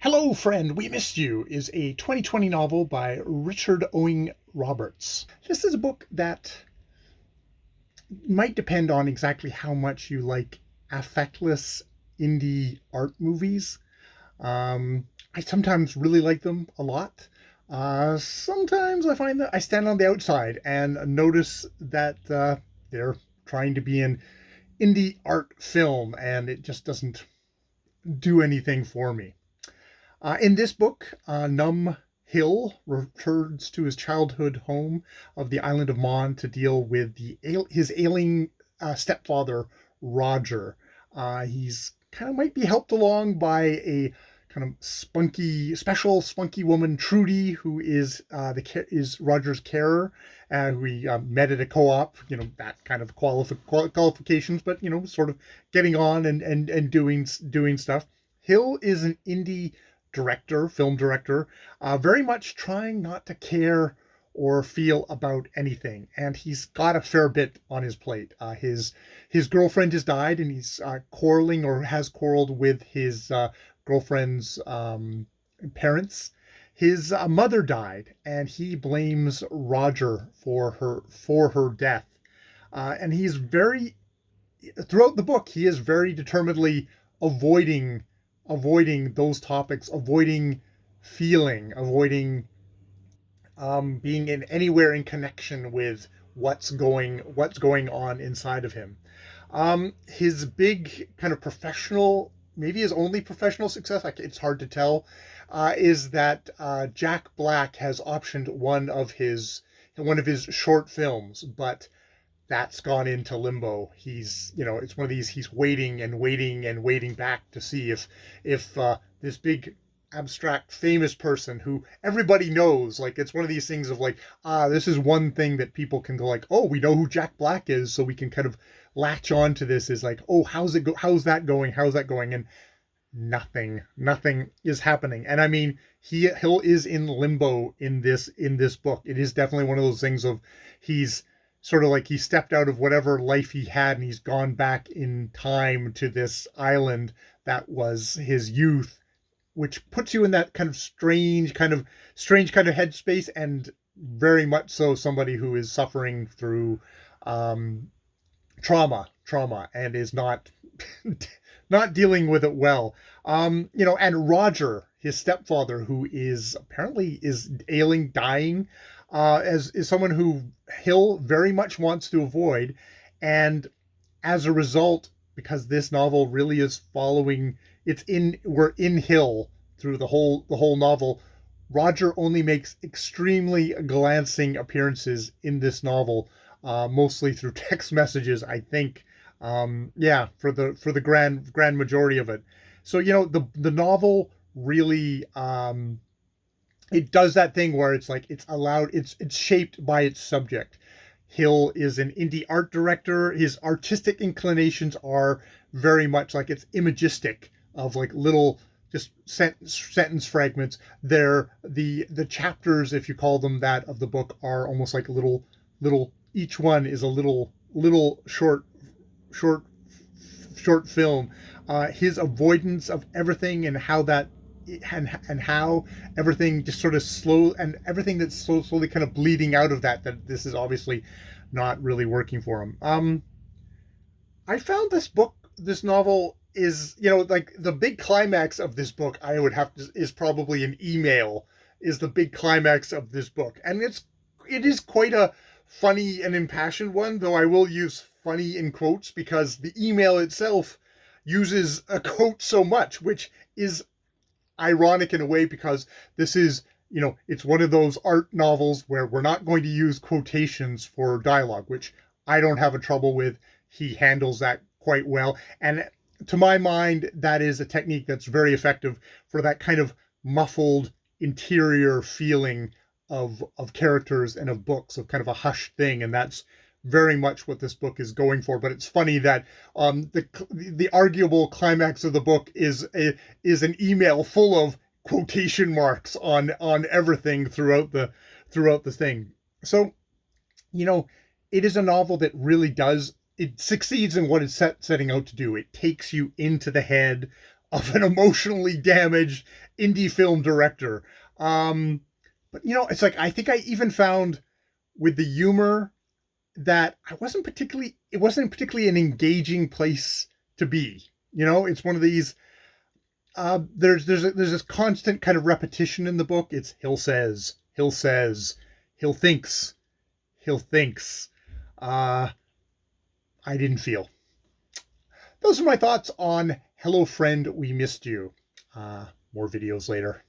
Hello, Friend, We Missed You is a 2020 novel by Richard Owain Roberts. This is a book that might depend on exactly how much you like affectless indie art movies. I sometimes really like them a lot. Sometimes I find that I stand on the outside and notice that they're trying to be an indie art film and it just doesn't do anything for me. In this book, Num Hill returns to his childhood home of the island of Mon to deal with his ailing stepfather, Roger. He's kind of might be helped along by a kind of spunky woman, Trudy, who is is Roger's carer, who we met at a co-op. You know, that kind of qualifications, but sort of getting on and doing stuff. Hill is an indie film director, very much trying not to care or feel about anything, and he's got a fair bit on his plate. His girlfriend has died, and he's quarreling or has quarreled with his girlfriend's parents. His mother died, and he blames Roger for her death. And he's very throughout the book he is very determinedly avoiding those topics, avoiding being in anywhere in connection with what's going on inside of him. His big kind of professional, maybe his only professional success, it's hard to tell, is that Jack Black has optioned one of his short films, but that's gone into limbo. It's one of these, he's waiting and waiting and waiting back to see if this big abstract famous person who everybody knows, like, it's one of these things of like, this is one thing that people can go like, oh, we know who Jack Black is, so we can kind of latch on to this, is like, oh, how's that going? And nothing is happening. And I mean, Hill is in limbo in this book. It is definitely one of those things of, he's sort of like, he stepped out of whatever life he had and he's gone back in time to this island that was his youth, which puts you in that kind of strange kind of headspace, and very much so somebody who is suffering through um, trauma, and is not not dealing with it well. And Roger, his stepfather, who is apparently is ailing, dying, as is someone who Hill very much wants to avoid, and as a result, because this novel really is following, we're in Hill through the whole novel. Roger only makes extremely glancing appearances in this novel, mostly through text messages, I think. Yeah, for the grand majority of it. So the novel really, it does that thing where it's like, it's shaped by its subject. Hill is an indie art director. His artistic inclinations are very much like, it's imagistic, of like little just sentence fragments. The chapters, if you call them that, of the book are almost like little each one is a little short short film. His avoidance of everything, and how that and how everything just sort of everything that's slowly kind of bleeding out of that this is obviously not really working for him. I found this novel is, like, the big climax of this book, I would have to, is probably an email, is the big climax of this book. And it is quite a funny and impassioned one, though I will use funny in quotes, because the email itself uses a quote so much, which is ironic in a way, because this is, it's one of those art novels where we're not going to use quotations for dialogue, which I don't have a trouble with. He handles that quite well. And to my mind, that is a technique that's very effective for that kind of muffled interior feeling of characters and of books, of kind of a hushed thing. And that's very much what this book is going for. But it's funny that the arguable climax of the book is an email full of quotation marks on everything throughout the thing. So, it is a novel that really does, it succeeds in what it's setting out to do. It takes you into the head of an emotionally damaged indie film director. Um, but it's like I think I even found with the humor that it wasn't particularly an engaging place to be. It's one of these. There's this constant kind of repetition in the book. It's he'll says, he'll thinks, he'll thinks. Uh, I didn't feel. Those are my thoughts on Hello Friend, We Missed You. More videos later.